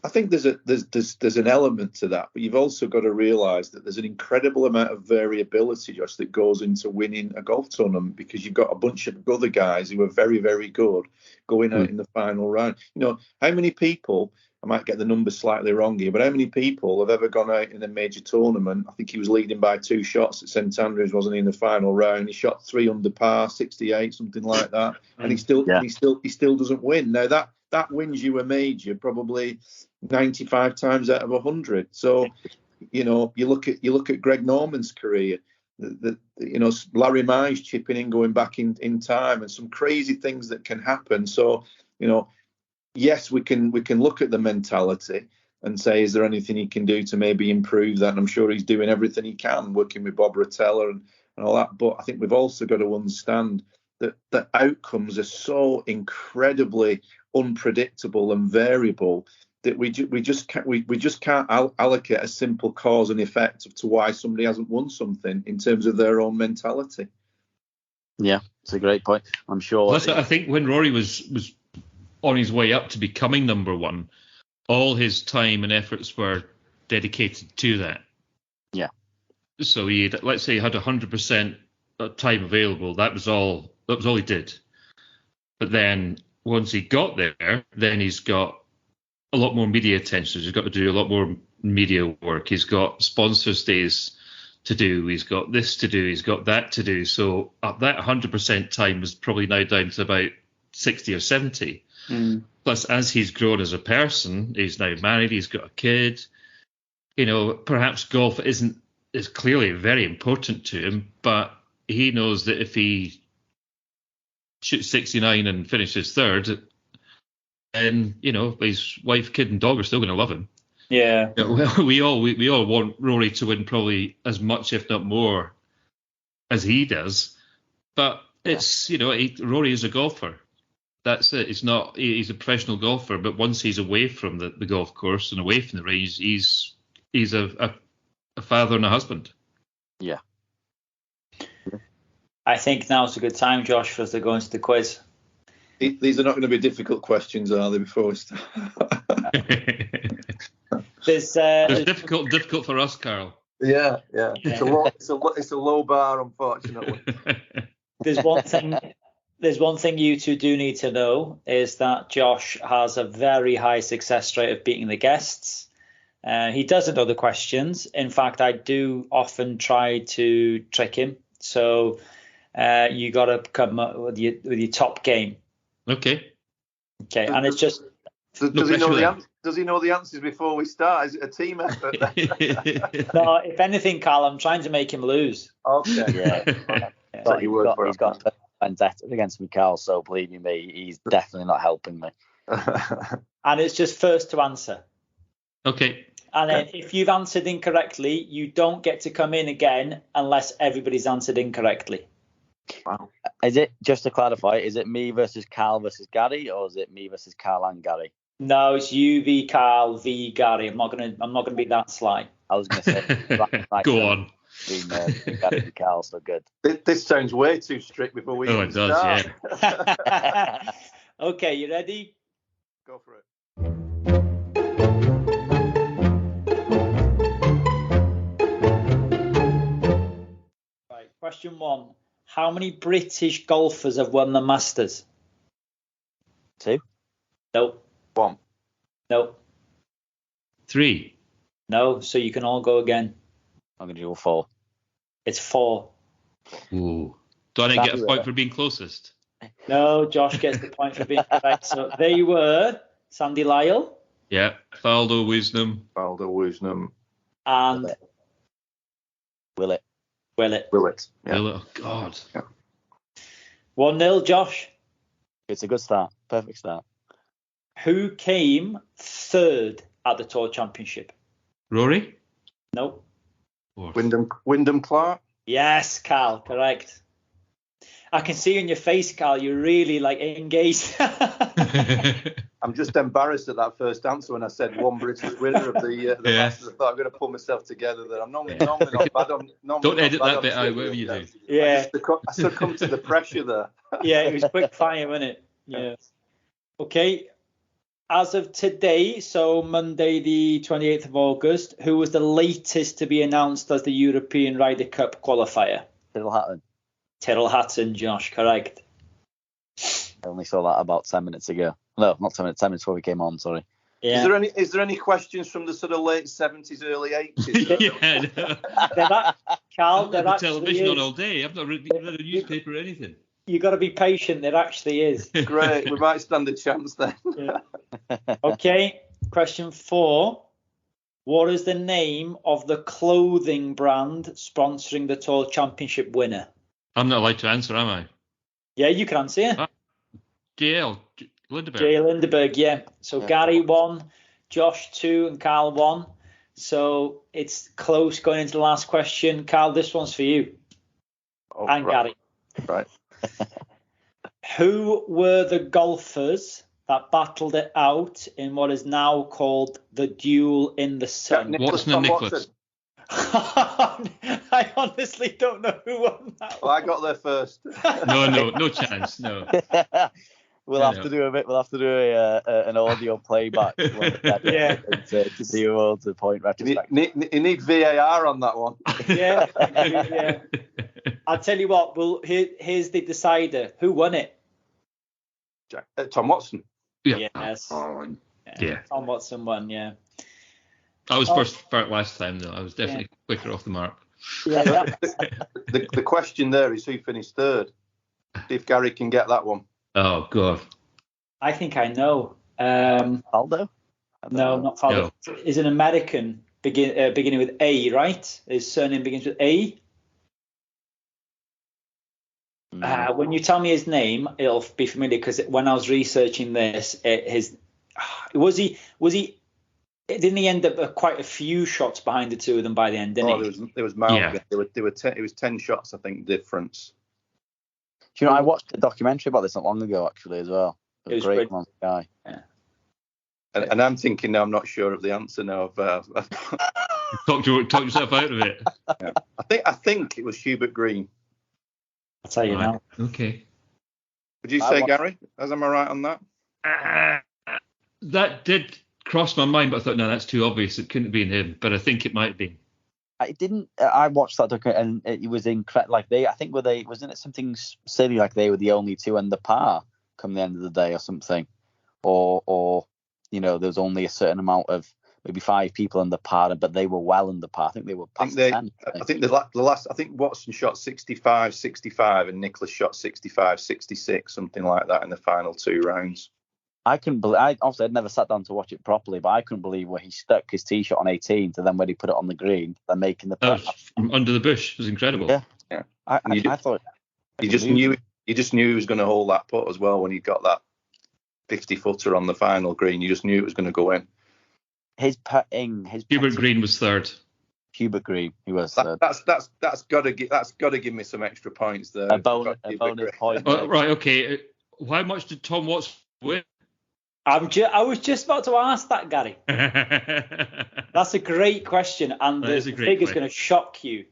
that. I think there's an element to that, but you've also got to realise that there's an incredible amount of variability, Josh, that goes into winning a golf tournament, because you've got a bunch of other guys who are very, very good going out in the final round. You know, how many people, I might get the numbers slightly wrong here, but how many people have ever gone out in a major tournament? I think he was leading by 2 shots at St Andrews, wasn't he, in the final round? He shot 3 under par, 68, something like that, and he still doesn't win. Now that wins you a major probably 95 times out of 100. So, you know, you look at Greg Norman's career, you know, Larry Mize chipping in, going back in time, and some crazy things that can happen. So, you know, yes, we can look at the mentality and say, is there anything he can do to maybe improve that? And I'm sure he's doing everything he can, working with Bob Rotella and all that. But I think we've also got to understand that the outcomes are so incredibly unpredictable and variable that we just can't allocate a simple cause and effect to why somebody hasn't won something in terms of their own mentality. Yeah, it's a great point. I'm sure. Plus, I think when Rory was on his way up to becoming number one, all his time and efforts were dedicated to that. Yeah. So let's say he had 100% time available. That was all he did. But then once he got there, then he's got a lot more media attention. He's got to do a lot more media work. He's got sponsors days to do. He's got this to do. He's got that to do. So that 100% time is probably now down to about 60 or 70. Plus, as he's grown as a person, he's now married. He's got a kid. You know, perhaps golf is clearly very important to him, but he knows that if he shoots 69 and finishes third, and you know his wife, kid, and dog are still going to love him. Yeah. Well, we all want Rory to win probably as much, if not more, as he does. But it's Rory is a golfer. That's it. It's not. He's a professional golfer, but once he's away from the golf course and away from the range, he's a father and a husband. Yeah. I think now's a good time, Josh, for us to go into the quiz. These are not going to be difficult questions, are they? Before we start. There's difficult for us, Karl. Yeah. It's a low bar, unfortunately. There's one thing you two do need to know is that Josh has a very high success rate of beating the guests. He doesn't know the questions. In fact, I do often try to trick him. So you got to come up with your top game. Okay. And it's just. Does he know the answers before we start? Is it a team effort? No, if anything, Karl, I'm trying to make him lose. Okay. Yeah. He's got vendetta against me, Karl, so believe me, he's definitely not helping me. And it's just first to answer. Okay. And then if you've answered incorrectly, you don't get to come in again unless everybody's answered incorrectly. Wow. Is it, just to clarify, is it me versus Karl versus Gary, or is it me versus Karl and Gary? No, it's you v Karl v Gary. I'm not gonna be that sly. I was gonna say go on. Gary v Karl, so good. This sounds way too strict before we it does, start. Yeah. Okay, you ready? Go for it. Right, question 1. How many British golfers have won the Masters? 2. Nope. 1. Nope. 3. No, so you can all go again. I'm gonna do 4. It's 4. Ooh. Do I get a point for being closest? No, Josh gets the point for being correct. So they were Sandy Lyle. Yeah. Faldo Wisdom. And Willett. Yeah. Oh, God. Yeah. 1-0, Josh. It's a good start. Perfect start. Who came third at the Tour Championship? Rory? Nope. Wyndham Clark. Yes, Karl, correct. I can see in your face, Karl, you're really engaged. I'm just embarrassed at that first answer when I said one British winner of the Masters. I thought I'm going to pull myself together there. I'm normally not bad on. Don't edit that bit out, whatever you do. Yeah. I succumbed to the pressure there. Yeah, it was quick fire, wasn't it? Yeah. Okay. as of today, so Monday the 28th of August, who was the latest to be announced as the European Ryder Cup qualifier? Tyrrell Hatton, Josh, correct. I only saw that about 10 minutes ago. No, not 10 minutes. 10 minutes before we came on. Sorry. Yeah. Is there any questions from the sort of late 70s, early 80s? Yeah. Carl, I've had the television on all day. I've not read a newspaper or anything. You've got to be patient. There actually is. Great. We might stand a chance then. Yeah. Okay. Question 4. What is the name of the clothing brand sponsoring the Tour Championship winner? I'm not allowed to answer, am I? Yeah, you can answer. Yeah. JL Lindeberg. J. Lindeberg, yeah. So Gary 1, Josh 2, and Karl 1. So it's close going into the last question. Karl, this one's for you. And right. Gary. Right. Who were the golfers that battled it out in what is now called the Duel in the Sun? Watson and Nicklaus. I honestly don't know who won that. Well, I got there first. No chance. No. We'll have to do a bit. We'll have to do an audio playback. Yeah. To see who holds the point retrospect. You need VAR on that one. Yeah. I'll tell you what. Well, here's the decider. Who won it? Tom Watson. Yeah. Yes. Yeah. Tom Watson won. Yeah. I was first last time though. I was definitely quicker off the mark. Yeah. The question there is who finished third. See if Gary can get that one. Oh God. I think I know. Aldo? No, not Faldo. No. Is an American beginning with A, right? His surname begins with A. When you tell me his name, it'll be familiar because when I was researching this, was he? Didn't he end up quite a few shots behind the two of them by the end? Didn't he? There was miles. Yeah. It was 10 shots, I think, difference. Do you know, I watched a documentary about this not long ago, actually, as well. It was great one, guy. Yeah. And I'm thinking now, I'm not sure of the answer now. Talk yourself out of it. Yeah. I think it was Hubert Green. I'll tell you now. Okay. Would you say, Gary? Am I right on that? That did cross my mind, but I thought, no, that's too obvious. It couldn't have been him, but I think it might be. I didn't. I watched that documentary, and it was incredible. Like I think wasn't it something silly like they were the only two under par come the end of the day or something, or there was only a certain amount of maybe 5 people under par, but they were well under par. I think they were past 10. I think the last. I think Watson shot 65, and Nicklaus shot 65, 66, something like that in the final 2 rounds. I couldn't believe. Obviously, I'd never sat down to watch it properly, but I couldn't believe where he stuck his tee shot on 18 to then when he put it on the green, then making the putt. From under the bush. It was incredible. Yeah. I thought you just knew he was going to hold that putt as well when he got that 50-footer on the final green. You just knew it was going to go in. His putting, Hubert Green was third. Hubert Green, he was third. That's got to give me some extra points there. A bonus point. Right. Okay. How much did Tom Watson win? I was just about to ask that, Gary. That's a great question, and the figure's going to shock you.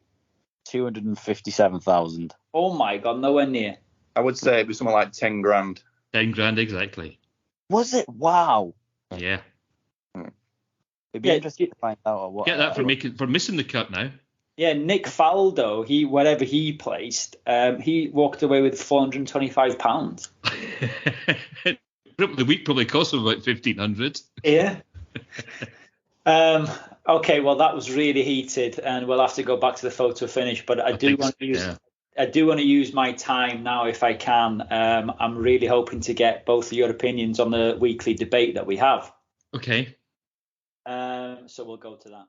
257,000. Oh my God, nowhere near. I would say it was something like 10 grand. 10 grand exactly. Was it? Wow. Yeah. It'd be interesting to find out what. Get that for missing the cut now. Yeah, Nick Faldo, whatever he placed, he walked away with £425. The week probably cost him about 1,500. Yeah. Okay, well that was really heated, and we'll have to go back to the photo finish. But I do want to use my time now if I can. I'm really hoping to get both of your opinions on the weekly debate that we have. Okay. So we'll go to that.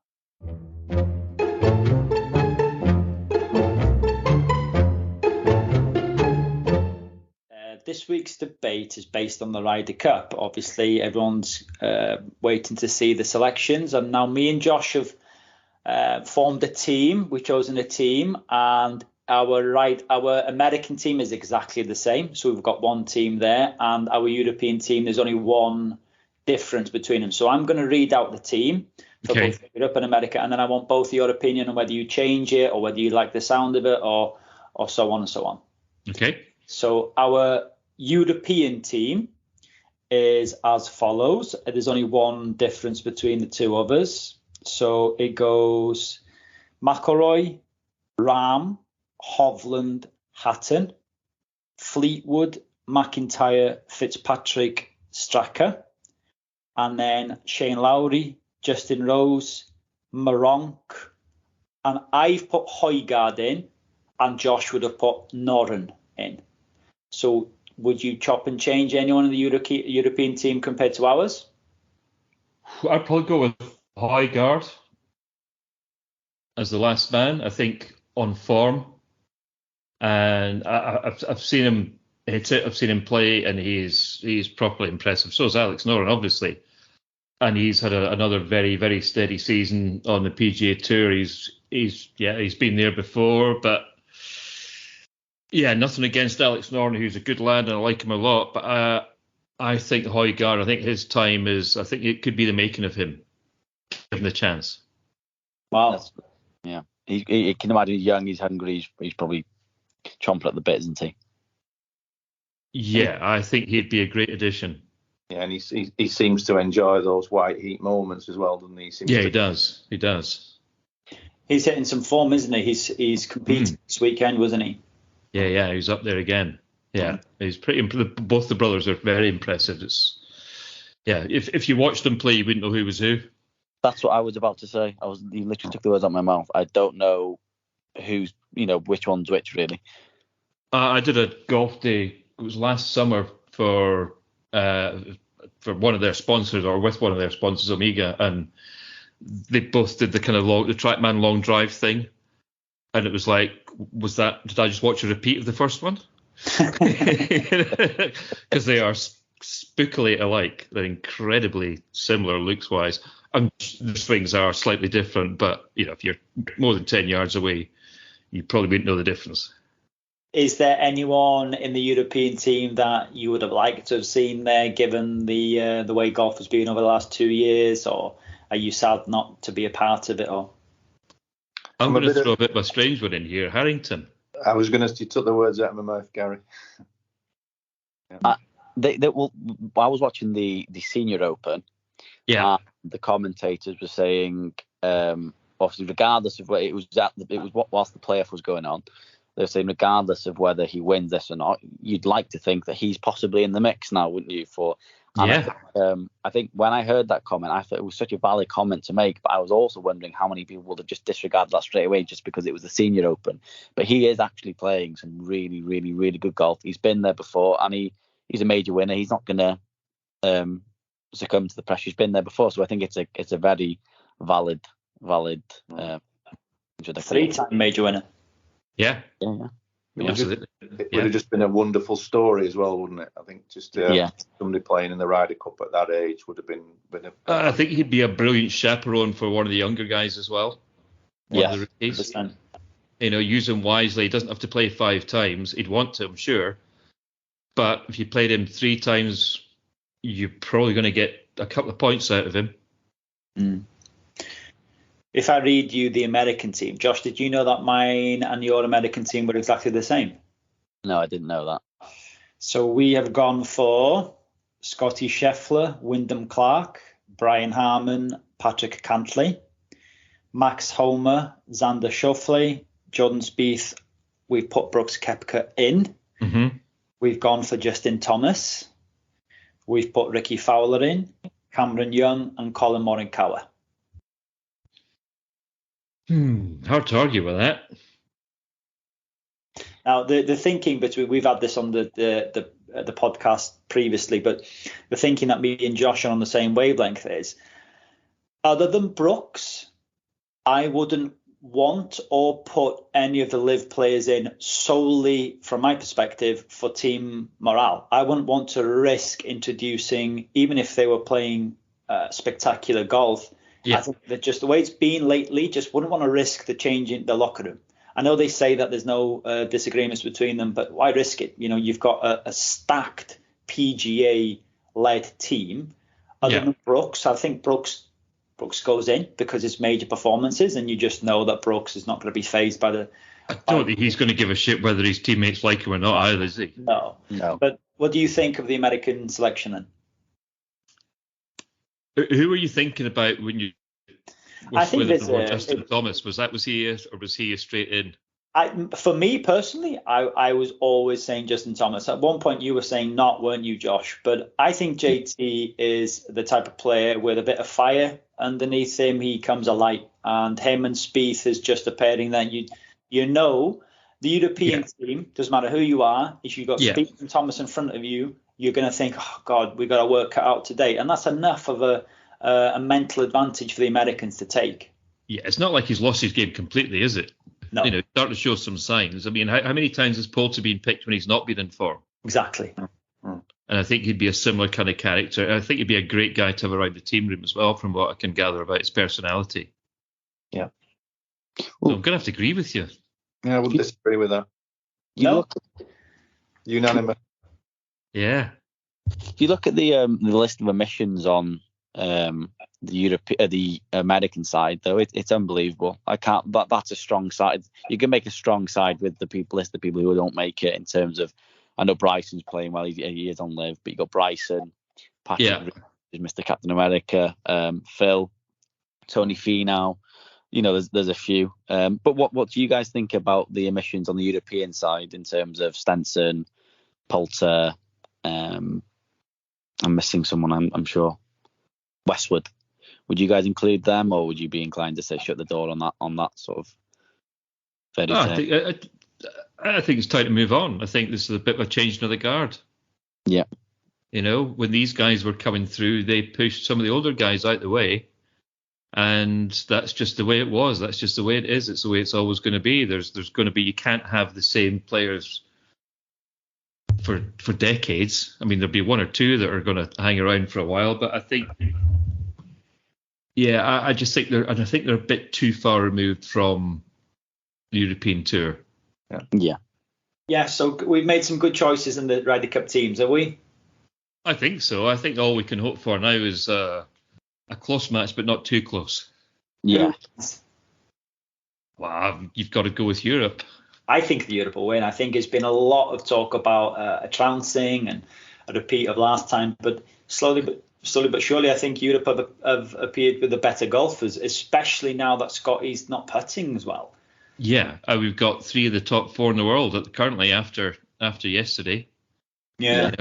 This week's debate is based on the Ryder Cup. Obviously, everyone's waiting to see the selections. And now me and Josh have formed a team. We've chosen a team. And our American team is exactly the same. So we've got one team there. And our European team, there's only one difference between them. So I'm going to read out the team for both Europe and America. And then I want both your opinion on whether you change it or whether you like the sound of it or so on and so on. Okay. So our European team is as follows. There's only one difference between the two of us. So it goes McIlroy, Rahm, Hovland, Hatton, Fleetwood, McIntyre, Fitzpatrick, Straka, and then Shane Lowry, Justin Rose, Maronk, and I've put Højgaard in, and Josh would have put Noren in. So would you chop and change anyone in the European team compared to ours? I'd probably go with Højgaard as the last man. I think on form, and I've seen him hit it. I've seen him play, and he's properly impressive. So is Alex Noren, obviously, and he's had another very, very steady season on the PGA Tour. He's been there before, but yeah, nothing against Alex Noren, who's a good lad, and I like him a lot. But I think Højgaard, I think his time is, I think it could be the making of him, given the chance. Wow. Yeah, he can imagine he's young, he's hungry, he's probably chomping at the bit, isn't he? Yeah, I think he'd be a great addition. Yeah, and he seems to enjoy those white heat moments as well, doesn't he? He does. He does. He's hitting some form, isn't he? He's competing this weekend, wasn't he? Yeah, he's up there again. Yeah, he's pretty. Both the brothers are very impressive. If you watched them play, you wouldn't know who was who. That's what I was about to say. You literally took the words out of my mouth. I don't know who's, which one's which, really. I did a golf day. It was last summer for one of their sponsors, or with one of their sponsors, Omega, and they both did the kind of the TrackMan long drive thing, and it was like, did I just watch a repeat of the first one? Because they are spookily alike. They're incredibly similar looks wise, and the swings are slightly different, but if you're more than 10 yards away, you probably wouldn't know the difference. Is there anyone in the European team that you would have liked to have seen there, given the way golf has been over the last 2 years, or are you sad not to be a part of it all? I'm going to throw a bit of a strange one in here. Harrington. I was going to. You took the words out of my mouth, Gary. I was watching the Senior Open. Yeah. The commentators were saying, obviously, regardless of where it was whilst the playoff was going on, they were saying regardless of whether he wins this or not, you'd like to think that he's possibly in the mix now, wouldn't you? I think when I heard that comment, I thought it was such a valid comment to make, but I was also wondering how many people would have just disregarded that straight away just because it was the Senior Open. But he is actually playing some really, really, really good golf. He's been there before, and he's a major winner. He's not going to succumb to the pressure. He's been there before, so I think it's a very valid. 3-time major winner. Yeah. Absolutely. It would have just been a wonderful story as well, wouldn't it? I think just somebody playing in the Ryder Cup at that age would have been I think he'd be a brilliant chaperone for one of the younger guys as well. Yeah, use him wisely. He doesn't have to play 5 times. He'd want to, I'm sure. But if you played him 3 times, you're probably going to get a couple of points out of him. Mm. If I read you the American team, Josh, did you know that mine and your American team were exactly the same? No, I didn't know that. So we have gone for Scotty Scheffler, Wyndham Clark, Brian Harman, Patrick Cantley, Max Homer, Xander Schauffele, Jordan Spieth. We've put Brooks Koepka in. Mm-hmm. We've gone for Justin Thomas. We've put Ricky Fowler in, Cameron Young, and Colin Morikawa. Hard to argue with that. Now, the thinking between, we've had this on the podcast previously, but the thinking that me and Josh are on the same wavelength is, other than Brooks, I wouldn't want or put any of the live players in solely, from my perspective, for team morale. I wouldn't want to risk introducing, even if they were playing spectacular golf. Yeah. I think that just the way it's been lately, just wouldn't want to risk the change in the locker room. I know they say that there's no disagreements between them, but why risk it? You've got a stacked PGA-led team. Other than Brooks, I think Brooks goes in because it's major performances, and you just know that Brooks is not going to be fazed by the. I don't think he's going to give a shit whether his teammates like him or not either, is he? No. But what do you think of the American selection then? Who were you thinking about when you were I think there's Justin Thomas? Was he a straight in? For me personally, I was always saying Justin Thomas. At one point, you were saying not, weren't you, Josh? But I think JT is the type of player with a bit of fire underneath him. He comes alight, and him and Spieth is just a pairing that you know. The European team, doesn't matter who you are, if you've got Spieth and Thomas in front of you, you're going to think, oh God, we've got to work out today, and that's enough of a mental advantage for the Americans to take. Yeah, it's not like he's lost his game completely, is it? No. Starting to show some signs. I mean, how many times has Poulter been picked when he's not been in form? Exactly. And I think he'd be a similar kind of character. I think he'd be a great guy to have around the team room as well, from what I can gather about his personality. Yeah. So I'm going to have to agree with you. Yeah, I wouldn't disagree with that. Unanimous. Yeah. If you look at the list of emissions on the American side, though, it's unbelievable. I can't. That's a strong side. You can make a strong side with the people who don't make it in terms of. I know Bryson's playing well. He is on live, but you got Bryson, Patrick, Mr. Captain America, Phil, Tony Finau. There's a few. But what do you guys think about the emissions on the European side in terms of Stenson, Poulter? I'm missing someone. I'm sure. Westwood. Would you guys include them, or would you be inclined to say shut the door on that sort of? I think it's time to move on. I think this is a bit of a change of the guard. Yeah. When these guys were coming through, they pushed some of the older guys out the way, and that's just the way it was. That's just the way it is. It's the way it's always going to be. There's going to be. You can't have the same players for decades. I mean, there'll be one or two that are going to hang around for a while, but I think. Yeah, I just think they're a bit too far removed from the European Tour. Yeah. So we've made some good choices in the Ryder Cup teams, have we? I think so. I think all we can hope for now is a close match, but not too close. Yeah. Wow, you've got to go with Europe. I think the Europe will win. I think there's been a lot of talk about a trouncing and a repeat of last time, but slowly but surely, I think Europe have appeared with the better golfers, especially now that Scotty's not putting as well. Yeah, we've got 3 of the top 4 in the world currently after yesterday. Yeah.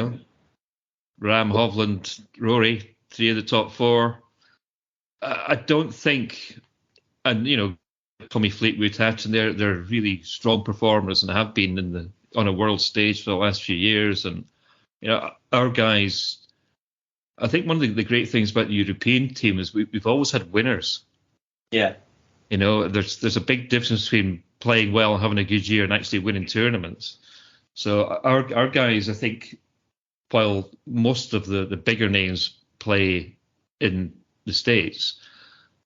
Ram, Hovland, Rory, 3 of the top 4. I don't think, and Tommy Fleetwood, Hatton, they're really strong performers and have been on a world stage for the last few years. And our guys. I think one of the great things about the European team is we've always had winners. Yeah. There's a big difference between playing well and having a good year and actually winning tournaments. So our guys, I think, while most of the bigger names play in the States,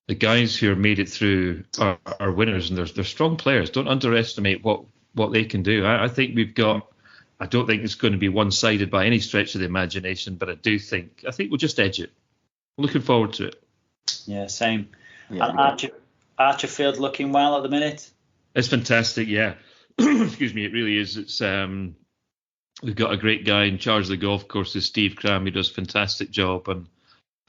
the guys who have made it through are winners, and they're strong players. Don't underestimate what they can do. I think we've got. I don't think it's going to be one-sided by any stretch of the imagination, but I think we'll just edge it. Looking forward to it. Yeah, same. Yeah, and Archerfield looking well at the minute. It's fantastic, yeah. Excuse me, it really is. It's we've got a great guy in charge of the golf course, Steve Cram. He does a fantastic job, and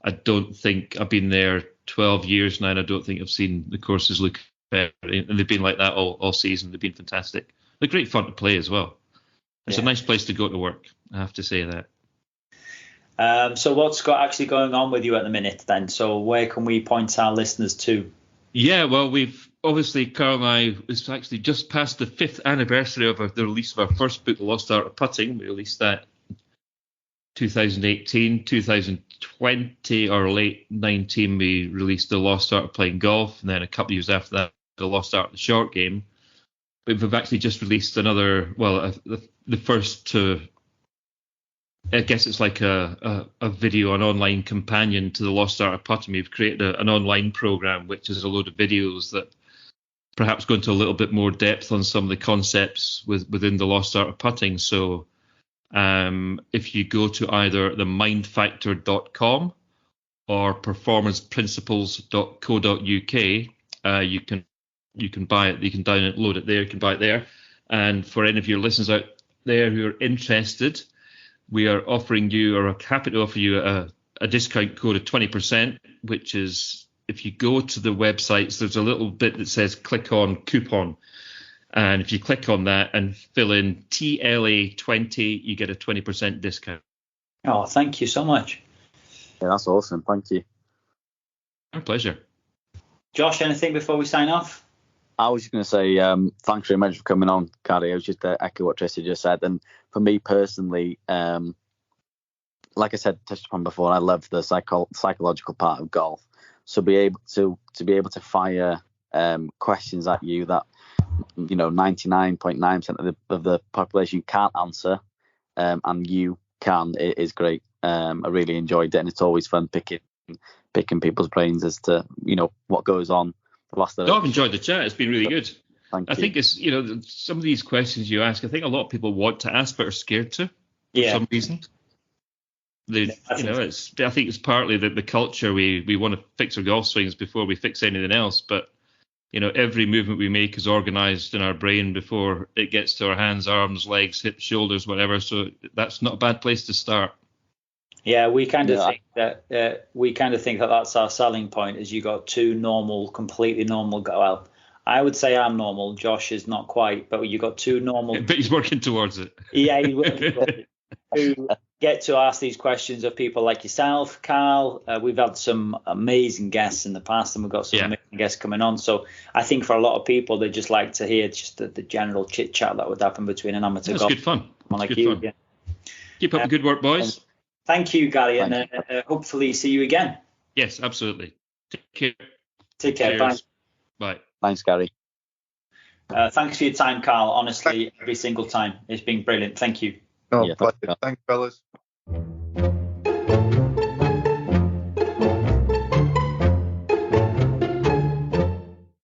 I don't think I've been there 12 years now, and I don't think I've seen the courses look better. And they've been like that all season. They've been fantastic. They're great fun to play as well. It's a nice place to go to work, I have to say that. So what's actually going on with you at the minute then? So where can we point our listeners to? Yeah, well, we've obviously, Karl and I, it's actually just past the 5th anniversary of the release of our first book, The Lost Art of Putting. We released that 2018, 2020 or late 19, we released The Lost Art of Playing Golf. And then a couple of years after that, The Lost Art of the Short Game. But we've actually just released another, the first to, I guess it's like a video, an online companion to The Lost Art of Putting. We've created an online program, which is a load of videos that perhaps go into a little bit more depth on some of the concepts within The Lost Art of Putting. So if you go to either themindfactor.com or performanceprinciples.co.uk, you can buy it. You can download it there. You can buy it there. And for any of your listeners out there who are interested, we are offering you, or happy to offer you, a a discount code of 20%, which is, if you go to the websites, there's a little bit that says click on coupon. And if you click on that and fill in TLA20, you get a 20% discount. Oh, thank you so much. Yeah, that's awesome. Thank you. Our pleasure. Josh, anything before we sign off? I was just going to say thanks very much for coming on, Gary. I was just to echo what Tracy just said. And for me personally, like I said, touched upon before, I love the psychological part of golf. So be able to fire questions at you that 99.9% of the population can't answer, and you can, is great. I really enjoyed it, and it's always fun picking people's brains as to what goes on. I've enjoyed the chat. It's been really good. Thank you. I think it's some of these questions you ask, I think a lot of people want to ask but are scared to for some reason. I think it's partly the culture. We want to fix our golf swings before we fix anything else, but every movement we make is organized in our brain before it gets to our hands, arms, legs, hips, shoulders, whatever. So that's not a bad place to start. Yeah, we kind of think that that's our selling point. Is you got two completely normal. Well, I would say I'm normal. Josh is not quite, but you got two normal. But he's working towards it. Yeah, he's working towards it. Who get to ask these questions of people like yourself, Karl. We've had some amazing guests in the past, and we've got some amazing guests coming on. So I think for a lot of people, they just like to hear just the general chit chat that would happen between an amateur golfer. It's good fun. Like you. Yeah. Keep up the good work, boys. Thank you, Gary, and hopefully see you again. Yes, absolutely. Take care. Take care. Cheers. Bye. Thanks, Gary. Thanks for your time, Karl. Honestly, every single time. It's been brilliant. Thank you. Pleasure. Thanks, fellas.